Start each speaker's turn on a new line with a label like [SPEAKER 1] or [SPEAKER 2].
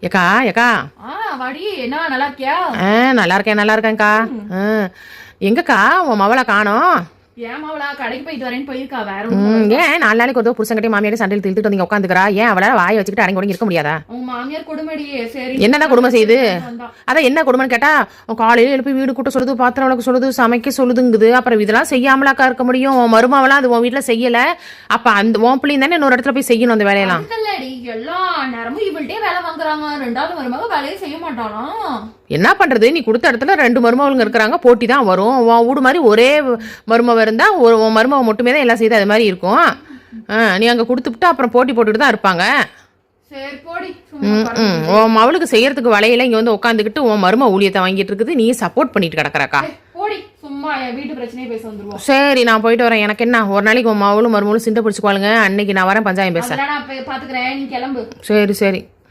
[SPEAKER 1] ஏக்கா ஏக்கா.
[SPEAKER 2] வாடி, என்ன நல்லா இருக்கியா?
[SPEAKER 1] நல்லா இருக்கேன்க்கா. எங்கக்கா உன் மவளை காணோம்?
[SPEAKER 2] ஏன் மாவளா கடைக்கு போயிட்டு வரேன்னு போயிருக்கா. வேற
[SPEAKER 1] ஏன் 4 நாளைக்கு ஒரு புருஷன்கிட்டே மாமியாரே சண்டையில் திழுத்துட்டு வந்து உட்காந்துக்கிறா? ஏன் அவளால வாயை வச்சுக்கிட்டு அடங்கி ஒடுங்கி இருக்க முடியாதா?
[SPEAKER 2] உங்க மாமியார் கொடுமைடியே. சரி,
[SPEAKER 1] என்னென்ன கொடுமை செய்யுது? அதான் என்ன கொடுமைன்னு கேட்டா, காலையில எழுப்பி வீடு கூட்ட சொல்லுது, பாத்திரம் விளக்க சொல்லுது, சமைக்க சொல்லுதுங்குது. அப்புறம் இதெல்லாம் செய்யாமலாக்கா இருக்க முடியும்? மருமாவெல்லாம் அது உன் வீட்டுல செய்யல. அப்ப அந்த உன் பிள்ளையும் தானே இன்னொரு இடத்துல போய் செய்யணும் அந்த வேலையெல்லாம்.
[SPEAKER 2] எல்லா நேரமும் இவள்கிட்டே வேலை வாங்குறாங்க. 2வது மருமக வேலையை செய்ய மாட்டானா?
[SPEAKER 1] என்ன பண்றது? நீ கொடுத்த இடத்துல 2 மருமகளுங்க இருக்கிறாங்க, போட்டி தான் வரும். உன் வீடு மாதிரி ஒரே மருமவ இருந்தா உன் மருமவ மட்டுமே தான் எல்லாம் செய்து அது மாதிரி இருக்கும். நீ அங்க கொடுத்துட்டு அப்புறம் போட்டி போட்டுட்டு தான் இருப்பாங்க. உன் மவளுக்கு செய்யறதுக்கு வலையில இங்க வந்து உட்காந்துக்கிட்டு உன் மரும ஊழியத்தை வாங்கிட்டு இருக்குது, நீ சப்போர்ட் பண்ணிட்டு கிடக்குறக்கா. சரி, நான் போயிட்டு வரேன். எனக்கு என்ன, ஒரு நாளைக்கு உன் மவளும் மருமகளும் சிண்டை பிடிச்சுக்குவாளுங்க. அன்னைக்கு நான் வரேன், பஞ்சாயம் பேச.
[SPEAKER 2] பாத்துக்கிறேன், நீ கிளம்பு.
[SPEAKER 1] சரி.